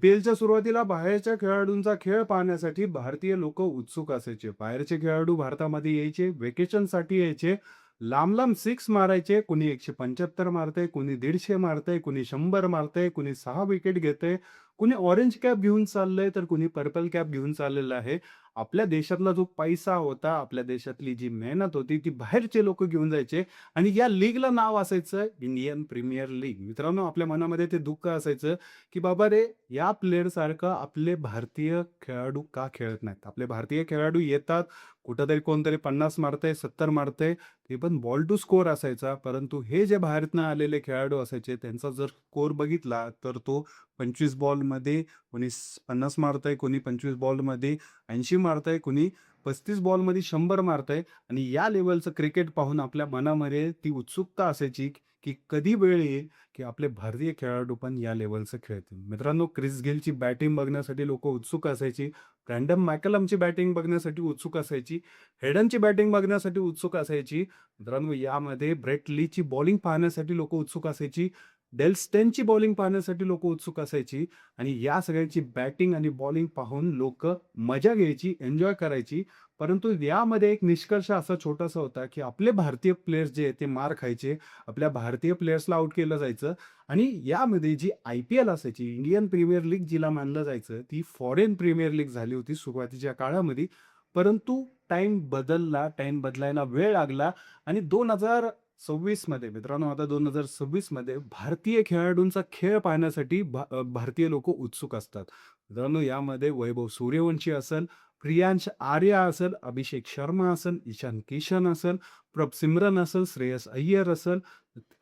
IPLच्या सुरुवातीला बाहेरच्या खेळाडूंचा खेळ पाहण्यासाठी भारतीय लोक उत्सुक असायचे. बाहेरचे खेळाडू भारतामध्ये यायचे, व्हेकेशनसाठी यायचे. लांब-लांब सिक्स मारायचे. कुणी 175 मारतंय, कुणी 150 मारतंय, कुणी 100 मारतंय, कुणी 6 विकेट घेतंय, कुणी ऑरेंज कॅप घेऊन चाललंय, तर कुणी पर्पल कॅप घेऊन चाललेलं आहे. आपल्या देशातला जो पैसा होता, आपल्या देशातली जी मेहनत होती, ती बाहेरचे लोकं घेऊन जायचे आणि या लीगला नाव असायचं इंडियन प्रीमियर लीग. मित्रांनो, आपल्या मनामध्ये ते दुःख असायचं, की बाबा रे, या प्लेयरसारखं आपले भारतीय खेळाडू का खेळत नाहीत? आपले भारतीय खेळाडू येतात, कुठेतरी कोणतरी 50 मारतंय, 70 मारतंय, ते पण बॉल टू स्कोर असायचा. परंतु हे जे बाहेरनं आलेले खेळाडू असायचे, त्यांचा जर स्कोर बघितला, तर तो 25 बॉलमध्ये कोणी 50 मारतंय, कोणी 25 बॉलमध्ये 80 मारतंय, कोणी 35 बॉलमध्ये 100 मारतंय आणि या लेव्हलचं क्रिकेट पाहून आपल्या मनामध्ये ती उत्सुकता असायची, की कधी वेळ येईल, की आपले भारतीय खेळाडू पण या लेव्हलचं खेळतील. मित्रांनो, क्रिस गेलची बॅटिंग बघण्यासाठी लोकं उत्सुक असायची. ब्रँडन मॅकलमची बॅटिंग बघण्यासाठी उत्सुक असायची. हेडनची बॅटिंग बघण्यासाठी उत्सुक असायची. मित्रांनो, यामध्ये ब्रेट लीची बॉलिंग पाहण्यासाठी लोकं उत्सुक असायची. डेल स्टेनची बॉलिंग पाहण्यासाठी लोकं उत्सुक असायची आणि या सगळ्यांची बॅटिंग आणि बॉलिंग पाहून लोकं मजा घ्यायची, एन्जॉय करायची. परंतु यामध्ये एक निष्कर्ष असा छोटासा होता, की आपले भारतीय प्लेयर्स जे आहेत ते मार खायचे. आपल्या भारतीय प्लेयर्सला आउट केलं जायचं आणि यामध्ये जी IPL असायची, इंडियन प्रीमियर लीग जिला मानलं जायचं, ती फॉरेन प्रीमियर लीग झाली होती सुरुवातीच्या काळामध्ये. परंतु टाईम बदलला, टाईम बदलायला वेळ लागला आणि 2026 मध्ये मित्रांनो, आता 2026 मध्ये भारतीय खेळाडूंचा खेळ पाहण्यासाठी भारतीय लोकं उत्सुक असतात. मित्रांनो, यामध्ये वैभव सूर्यवंशी असेल, प्रियांश आर्या असेल, अभिषेक शर्मा असेल, ईशान किशन असेल, प्रभ सिमरन असेल, श्रेयस अय्यर असेल,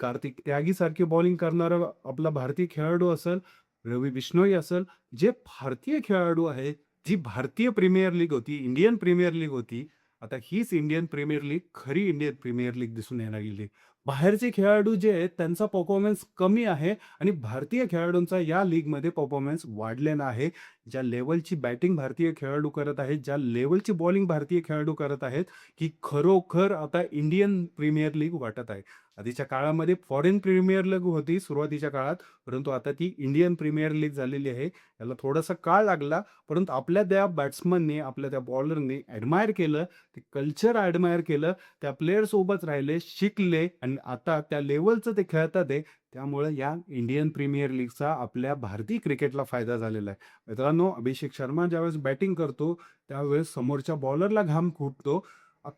कार्तिक त्यागीसारखी बॉलिंग करणारा आपला भारतीय खेळाडू असेल, रवी बिश्नोई असेल, जे भारतीय खेळाडू आहेत, जी भारतीय प्रीमियर लीग होती, इंडियन प्रीमियर लीग होती. आता हीच इंडियन प्रीमियर लीग खरी इंडियन प्रीमियर लीग दिसून यायला लागली. बाहेरचे खेळाडू जे आहेत त्यांचा परफॉर्मन्स कमी आहे आणि भारतीय खेळाडूंचा या लीगमध्ये परफॉर्मन्स वाढलेला आहे. ज्या लेव्हलची बॅटिंग भारतीय खेळाडू करत आहेत, ज्या लेव्हलची बॉलिंग भारतीय खेळाडू करत आहेत, की खरोखर आता इंडियन प्रीमियर लीग वाटत आहे. आधीच्या काळामध्ये फॉरेन प्रीमियर लीग होती सुरुवातीच्या काळात, परंतु आता ती इंडियन प्रीमियर लीग झालेली आहे. याला थोडासा काळ लागला, परंतु आपल्या त्या बॅट्समनने, आपल्या त्या बॉलरने ॲडमायर केलं, ते कल्चर ॲडमायर केलं, त्या प्लेयरसोबत राहिले, शिकले आणि आता त्या लेव्हलचं ते खेळतात आहे. त्यामुळे या इंडियन प्रीमियर लीगचा आपल्या भारतीय क्रिकेटला फायदा झालेला आहे. मित्रांनो, अभिषेक शर्मा ज्यावेळेस बॅटिंग करतो, त्यावेळेस समोरच्या बॉलरला घाम फुटतो.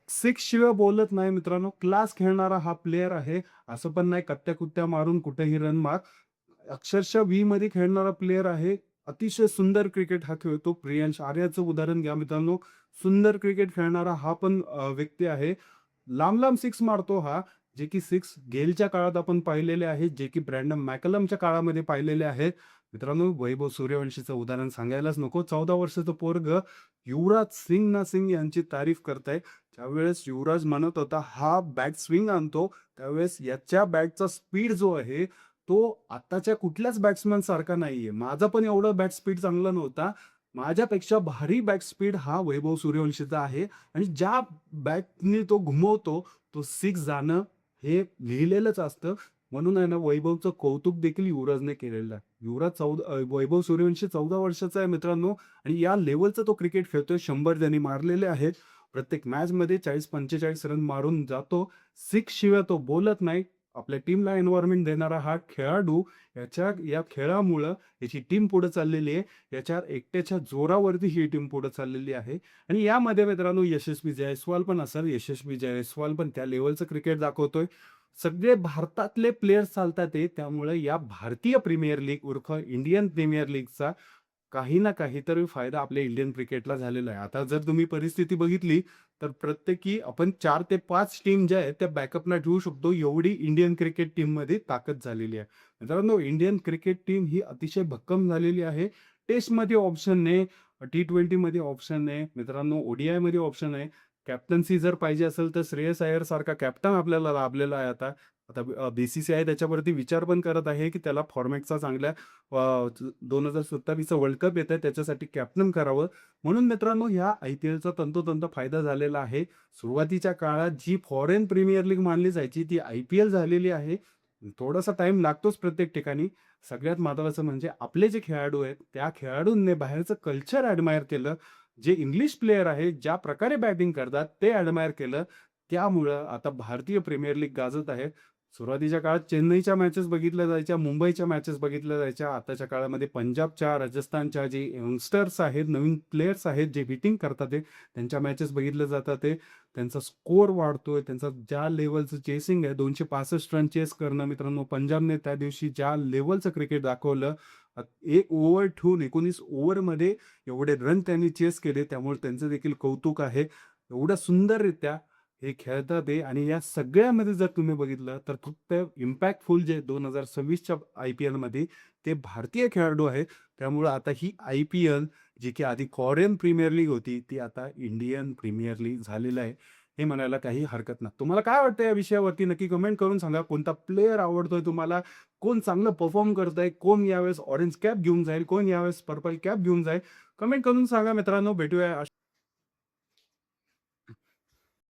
सिक्सशिवाय बोलत नाही मित्रांनो, क्लास खेळणारा हा प्लेयर आहे. असं पण नाही कत्त्या-कुत्त्या मारून कुठेही रन मार. अक्षरशः व्हीमध्ये खेळणारा प्लेयर आहे. अतिशय सुंदर क्रिकेट हा खेळतो. प्रियांश आर्याचं उदाहरण घ्या मित्रांनो. सुंदर क्रिकेट खेळणारा हा पण व्यक्ती आहे. लांब-लांब सिक्स मारतो हा, जे की सिक्स गेलच्या काळात आपण पाहिलेले आहेत, जे की ब्रँडन मॅकलमच्या काळामध्ये पाहिलेले आहेत. मित्रांनो, वैभव सूर्यवंशीचं उदाहरण सांगायलाच नको. 14 वर्षाचं पोरगं युवराज सिंग यांची तारीफ करतंय. ज्यावेळेस युवराज म्हणत होता, हा बॅट स्विंग आणतो, त्यावेळेस याच्या बॅटचा स्पीड जो आहे, तो आत्ताच्या कुठल्याच बॅट्समन सारखा नाहीये. माझा पण एवढा बॅट स्पीड चांगला नव्हता. माझ्यापेक्षा भारी बॅट स्पीड हा वैभव सूर्यवंशीचा आहे आणि ज्या बॅटनी तो घुमवतो, तो सिक्स जाणं हे लिहिलेलंच असतं. म्हणून आहे ना, वैभवचं कौतुक देखील युवराजने केलेलं आहे. वैभव सूर्यवंशी 14 वर्षाचा आहे मित्रांनो आणि या लेव्हलचा तो क्रिकेट खेळतोय. 100 त्यांनी मारलेले आहेत. प्रत्येक मॅचमध्ये 40-45 रन मारून जातो. सिक्स शिवाय तो बोलत नाही. आपल्या टीमला एन्व्हायर्नमेंट देणारा हा खेळाडू, या खेळामुळं याची टीम पुढे चाललेली आहे. याच्या एकट्याच्या जोरावरती ही टीम पुढे चाललेली आहे आणि यामध्ये मित्रांनो यशस्वी जायस्वाल पण असेल. यशस्वी जायस्वाल पण त्या लेव्हलचं क्रिकेट दाखवतोय. सगळे भारतातले प्लेयर्स चालतात आहे. त्यामुळे या भारतीय प्रीमियर लीग उर्फ इंडियन प्रीमियर लीगचा काही ना काहीतरी फायदा आपल्या इंडियन क्रिकेटला झालेला आहे. आता जर तुम्ही परिस्थिती बघितली, तर प्रत्येकी आपण 4 ते 5 टीम ज्या आहेत त्या बॅकअपला ठेवू शकतो, एवढी इंडियन क्रिकेट टीममध्ये ताकद झालेली आहे. मित्रांनो, इंडियन क्रिकेट टीम ही अतिशय भक्कम झालेली आहे. टेस्टमध्ये ऑप्शन आहे, T20मध्ये ऑप्शन आहे, मित्रांनो ODIमध्ये ऑप्शन आहे. कॅप्टन्सी जर पाहिजे असेल, तर श्रेयस अय्यर सारखा कॅप्टन आपल्याला लाभलेला आहे आता. आता BCCI त्याच्यावरती विचार पण करत आहे, की त्याला फॉर्मॅटचा चांगल्या 2027चं वर्ल्ड कप येतंय त्याच्यासाठी कॅप्टन करावं. म्हणून मित्रांनो, ह्या IPLचा तंतोतंत फायदा झालेला आहे. सुरुवातीच्या काळात जी फॉरेन प्रीमियर लीग मानली जायची ती IPL झालेली आहे. थोडासा टाईम लागतोच प्रत्येक ठिकाणी. सगळ्यात महत्त्वाचं म्हणजे आपले जे खेळाडू आहेत, त्या खेळाडूंनी बाहेरचं कल्चर ॲडमायर केलं. जे इंग्लिश प्लेयर आहेत, ज्या प्रकारे बॅटिंग करतात ते ॲडमायर केलं. त्यामुळं आता भारतीय प्रीमियर लीग गाजत आहे. सुरुवातीच्या काळात चेन्नईच्या मॅचेस बघितल्या जायच्या, मुंबईच्या मॅचेस बघितल्या जायच्या. आताच्या काळामध्ये पंजाबच्या, राजस्थानच्या जे यंगस्टर्स आहेत, नवीन प्लेयर्स आहेत, जे हिटिंग करतात आहे, त्यांच्या मॅचेस बघितल्या जातात आहे. त्यांचा स्कोर वाढतोय. त्यांचा ज्या लेव्हलचं चेसिंग आहे 265 रन चेस करणं मित्रांनो. पंजाबने त्या दिवशी ज्या लेव्हलचं क्रिकेट दाखवलं. 1 ओव्हर ठेवून 19 ओव्हरमध्ये एवढे रन त्यांनी चेस केले. त्यामुळे त्यांचं देखील कौतुक आहे. एवढ्या सुंदररित्या हे खेळतात आहे आणि या सगळ्यामध्ये जर तुम्ही बघितलं तर फक्त इम्पॅक्टफुल जे 2026च्या IPLमध्ये ते भारतीय खेळाडू आहेत. त्यामुळं आता ही IPL जी की आधी कोरियन प्रीमियर लीग होती, ती आता इंडियन प्रीमियर लीग झालेलं आहे. हे म्हणायला काही हरकत नाही. तुम्हाला काय वाटतं या विषयावरती नक्की कमेंट करून सांगा. कोणता प्लेयर आवडतोय तुम्हाला? कोण चांगलं परफॉर्म करतंय? कोण यावेळेस ऑरेंज कॅप घेऊन जाईल? कोण यावेळेस पर्पल कॅप घेऊन जाईल? कमेंट करून सांगा मित्रांनो. भेटूया